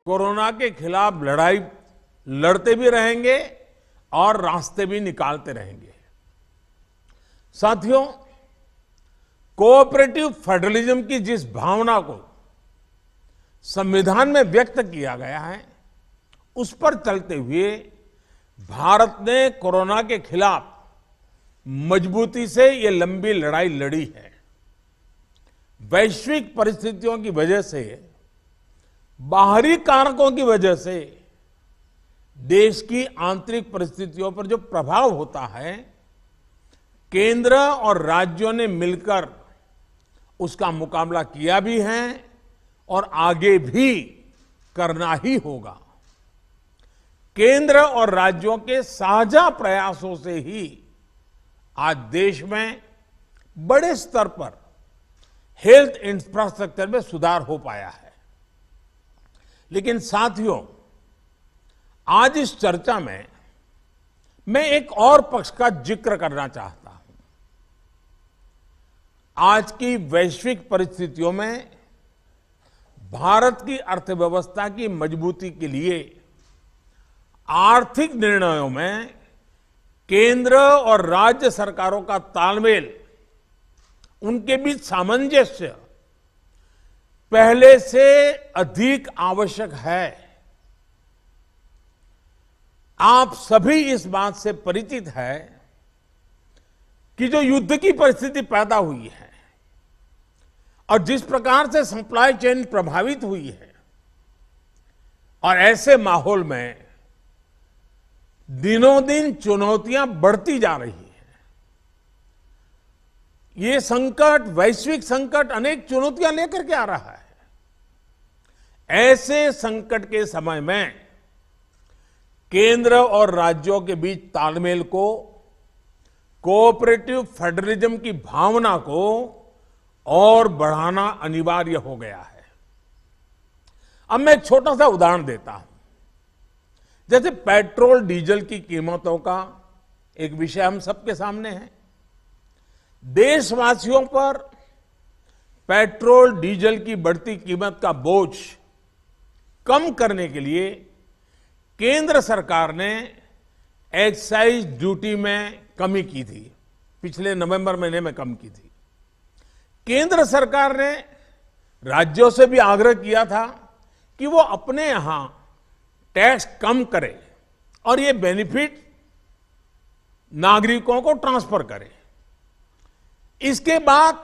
Corona के खिलाफ लड़ाई लड़ते भी रहेंगे और रास्ते भी निकालते रहेंगे। साथियों, कोऑपरेटिव फेडरलिज्म की जिस भावना को संविधान में व्यक्त किया गया है, उस पर चलते हुए भारत ने कोरोना के खिलाफ मजबूती से ये लंबी लड़ाई लड़ी है। वैश्विक परिस्थितियों की वजह से, बाहरी कारकों की वजह से देश की आंतरिक परिस्थितियों पर जो प्रभाव होता है, केंद्र और राज्यों ने मिलकर उसका मुकाबला किया भी है और आगे भी करना ही होगा। केंद्र और राज्यों के साझा प्रयासों से ही आज देश में बड़े स्तर पर हेल्थ इंफ्रास्ट्रक्चर में सुधार हो पाया है। लेकिन साथियों, आज इस चर्चा में मैं एक और पक्ष का जिक्र करना चाहता हूं। आज की वैश्विक परिस्थितियों में भारत की अर्थव्यवस्था की मजबूती के लिए आर्थिक निर्णयों में केंद्र और राज्य सरकारों का तालमेल, उनके बीच सामंजस्य पहले से अधिक आवश्यक है। आप सभी इस बात से परिचित है कि जो युद्ध की परिस्थिति पैदा हुई है और जिस प्रकार से सप्लाई चेन प्रभावित हुई है, और ऐसे माहौल में दिनों दिन चुनौतियां बढ़ती जा रही हैं। ये संकट, वैश्विक संकट, अनेक चुनौतियां लेकर के आ रहा है। ऐसे संकट के समय में केंद्र और राज्यों के बीच तालमेल को, कोऑपरेटिव फेडरलिज्म की भावना को और बढ़ाना अनिवार्य हो गया है। अब मैं एक छोटा सा उदाहरण देता हूं। जैसे पेट्रोल डीजल की कीमतों का एक विषय हम सबके सामने है। देशवासियों पर पेट्रोल डीजल की बढ़ती कीमत का बोझ कम करने के लिए केंद्र सरकार ने एक्साइज ड्यूटी में कमी की थी। पिछले नवंबर महीने में कम की थी। केंद्र सरकार ने राज्यों से भी आग्रह किया था कि वो अपने यहां टैक्स कम करे और ये बेनिफिट नागरिकों को ट्रांसफर करे। इसके बाद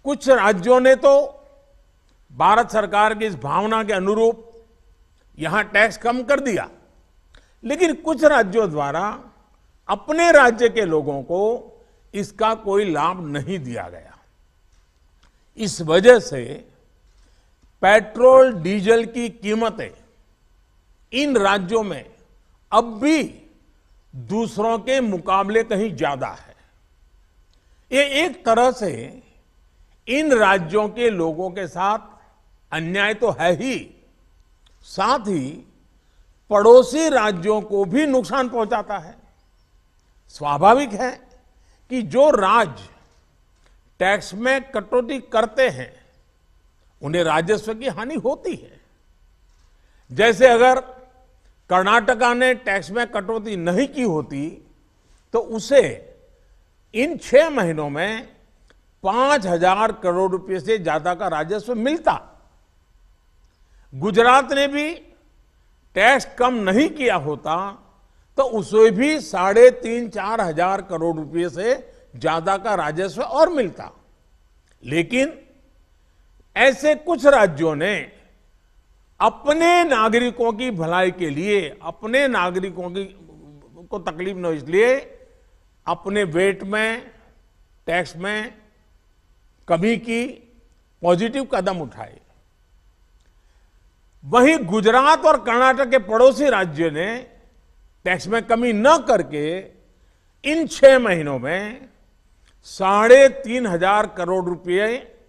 कुछ राज्यों ने तो भारत सरकार की इस भावना के अनुरूप यहां टैक्स कम कर दिया, लेकिन कुछ राज्यों द्वारा अपने राज्य के लोगों को इसका कोई लाभ नहीं दिया गया। इस वजह से पेट्रोल डीजल की कीमतें इन राज्यों में अब भी दूसरों के मुकाबले कहीं ज्यादा है। ये एक तरह से इन राज्यों के लोगों के साथ अन्याय तो है ही, साथ ही पड़ोसी राज्यों को भी नुकसान पहुंचाता है। स्वाभाविक है कि जो राज्य टैक्स में कटौती करते हैं उन्हें राजस्व की हानि होती है। जैसे अगर कर्नाटका ने टैक्स में कटौती नहीं की होती तो उसे इन 6 महीनों में 5,000 करोड़ रुपए से ज्यादा का राजस्व मिलता। गुजरात ने भी टैक्स कम नहीं किया होता तो उसे भी 3,500-4 हजार करोड़ रुपए से ज्यादा का राजस्व और मिलता। लेकिन ऐसे कुछ राज्यों ने अपने नागरिकों की भलाई के लिए, अपने नागरिकों की को तकलीफ न हो इसलिए अपने वेट में, टैक्स में कमी की, पॉजिटिव कदम उठाए। वहीं गुजरात और कर्नाटक के पड़ोसी राज्य ने टैक्स में कमी न करके इन 6 महीनों में 3,500 करोड़ रुपए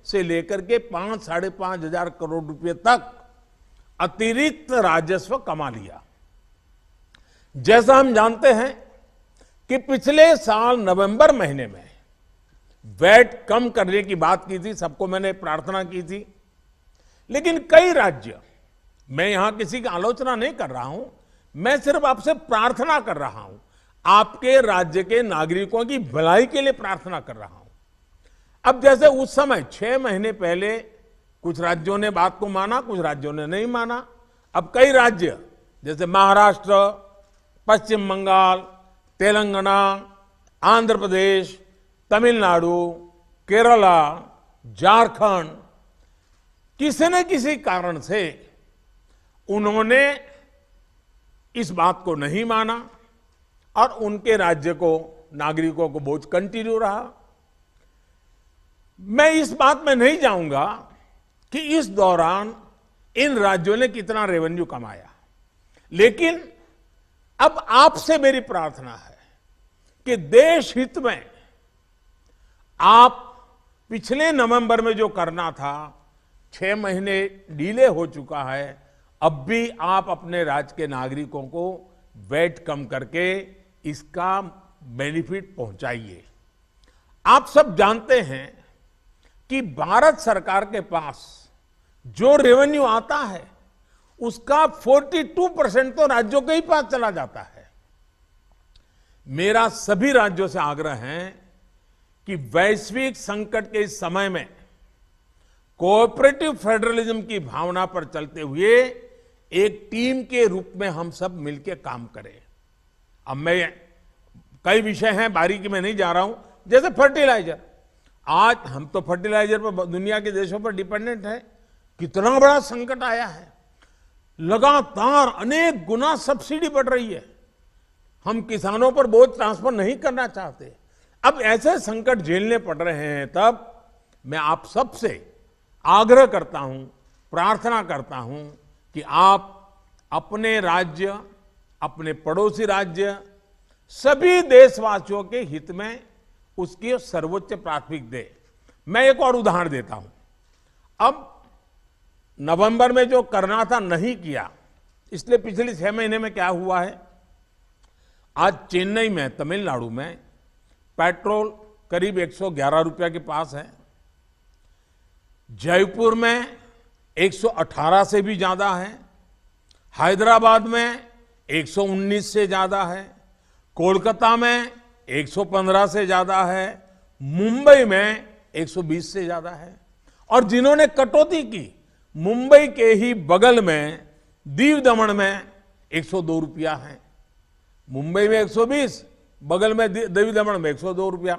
से लेकर के 5-5.5 हजार करोड़ रुपए तक अतिरिक्त राजस्व कमा लिया। जैसा हम जानते हैं कि पिछले साल नवंबर महीने में वैट कम करने की बात की थी, सबको मैंने प्रार्थना की थी, लेकिन कई राज्य मैं यहां किसी की आलोचना नहीं कर रहा हूं, मैं सिर्फ आपसे प्रार्थना कर रहा हूं, आपके राज्य के नागरिकों की भलाई के लिए प्रार्थना कर रहा हूं। अब जैसे उस समय 6 महीने पहले कुछ राज्यों ने बात को माना, कुछ राज्यों ने नहीं माना। अब कई राज्य जैसे महाराष्ट्र, पश्चिम बंगाल, तेलंगाना, आंध्र प्रदेश, तमिलनाडु, केरला, झारखंड, किसी न किसी कारण से उन्होंने इस बात को नहीं माना और उनके राज्य को, नागरिकों को बोझ कंटिन्यू रहा। मैं इस बात में नहीं जाऊंगा कि इस दौरान इन राज्यों ने कितना रेवेन्यू कमाया, लेकिन अब आपसे मेरी प्रार्थना है कि देश हित में आप पिछले नवंबर में जो करना था, 6 महीने डिले हो चुका है, अब भी आप अपने राज्य के नागरिकों को वैट कम करके इसका बेनिफिट पहुंचाइए। आप सब जानते हैं कि भारत सरकार के पास जो रेवेन्यू आता है उसका 42% तो राज्यों के ही पास चला जाता है। मेरा सभी राज्यों से आग्रह है कि वैश्विक संकट के इस समय में कोऑपरेटिव फेडरलिज्म की भावना पर चलते हुए एक टीम के रूप में हम सब मिलकर काम करें। अब मैं कई विषय हैं, बारीकी में नहीं जा रहा हूं, जैसे फर्टिलाइजर। आज हम तो फर्टिलाइजर पर दुनिया के देशों पर डिपेंडेंट है। कितना बड़ा संकट आया है, लगातार अनेक गुना सब्सिडी बढ़ रही है। हम किसानों पर बोझ ट्रांसफर नहीं करना चाहते। अब ऐसे संकट झेलने पड़ रहे हैं, तब मैं आप सबसे आग्रह करता हूं, प्रार्थना करता हूं कि आप अपने राज्य, अपने पड़ोसी राज्य, सभी देशवासियों के हित में उसकी सर्वोच्च प्राथमिकता दे। मैं एक और उदाहरण देता हूं। अब नवंबर में जो करना था नहीं किया, इसलिए पिछले 6 महीने में क्या हुआ है, आज चेन्नई में, तमिलनाडु में पेट्रोल करीब 111 रुपया के पास है। जयपुर में 118 से भी ज्यादा है। हैदराबाद में 119 से ज्यादा है। कोलकाता में 115 से ज्यादा है। मुंबई में 120 से ज्यादा है। और जिन्होंने कटौती की, मुंबई के ही बगल में दीव दमन में 102 रुपया है। मुंबई में 120, बगल में दीव दमन में 102 रुपया।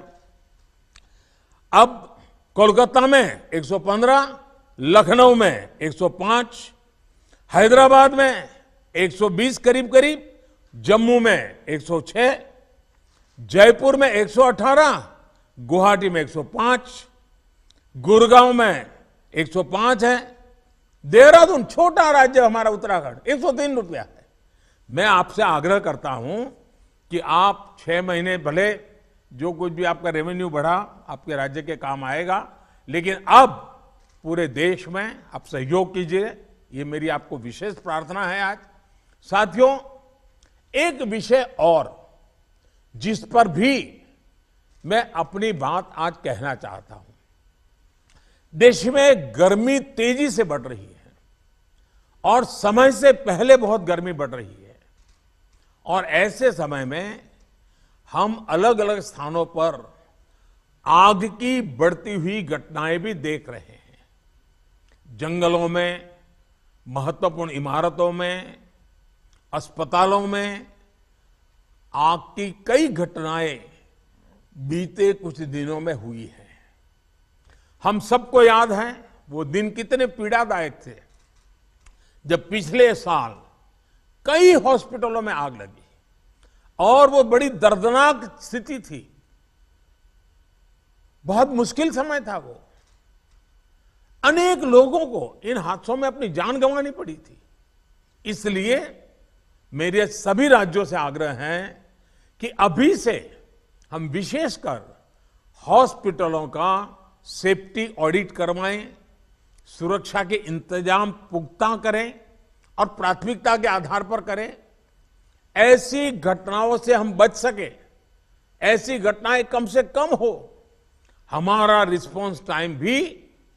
अब कोलकाता में 115, लखनऊ में 105, हैदराबाद में 120 करीब करीब, जम्मू में 106, जयपुर में 118, गुवाहाटी में 105, गुड़गांव में 105 है। देहरादून, छोटा राज्य हमारा उत्तराखंड, 103 रुपया है। मैं आपसे आग्रह करता हूं कि आप 6 महीने भले जो कुछ भी आपका रेवेन्यू बढ़ा आपके राज्य के काम आएगा, लेकिन अब पूरे देश में आप सहयोग कीजिए। ये मेरी आपको विशेष प्रार्थना है। आज साथियों, एक विषय और जिस पर भी मैं अपनी बात आज कहना चाहता हूं। देश में गर्मी तेजी से बढ़ रही है और समय से पहले बहुत गर्मी बढ़ रही है, और ऐसे समय में हम अलग अलग स्थानों पर आग की बढ़ती हुई घटनाएं भी देख रहे हैं। जंगलों में, महत्वपूर्ण इमारतों में, अस्पतालों में आग की कई घटनाएं बीते कुछ दिनों में हुई है। हम सबको याद है वो दिन कितने पीड़ादायक थे जब पिछले साल कई हॉस्पिटलों में आग लगी, और वो बड़ी दर्दनाक स्थिति थी। बहुत मुश्किल समय था वो। अनेक लोगों को इन हादसों में अपनी जान गंवानी पड़ी थी। इसलिए मेरे सभी राज्यों से आग्रह है कि अभी से हम विशेषकर हॉस्पिटलों का सेफ्टी ऑडिट करवाएं, सुरक्षा के इंतजाम पुख्ता करें और प्राथमिकता के आधार पर करें। ऐसी घटनाओं से हम बच सके, ऐसी घटनाएं कम से कम हो, हमारा रिस्पांस टाइम भी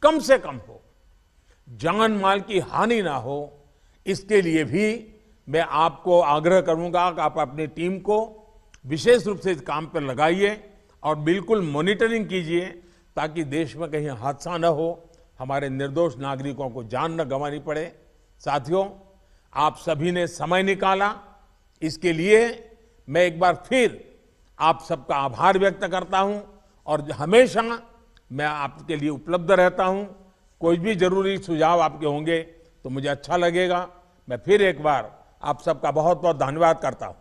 कम से कम हो, जान माल की हानि ना हो, इसके लिए भी मैं आपको आग्रह करूंगा कि आप अपनी टीम को विशेष रूप से इस काम पर लगाइए और बिल्कुल मॉनिटरिंग कीजिए ताकि देश में कहीं हादसा न हो, हमारे निर्दोष नागरिकों को जान न गंवानी पड़े। साथियों, आप सभी ने समय निकाला, इसके लिए मैं एक बार फिर आप सबका आभार व्यक्त करता हूं और हमेशा मैं आपके लिए उपलब्ध रहता हूं। कोई भी जरूरी सुझाव आपके होंगे तो मुझे अच्छा लगेगा। मैं फिर एक बार आप सबका बहुत बहुत धन्यवाद करता हूं।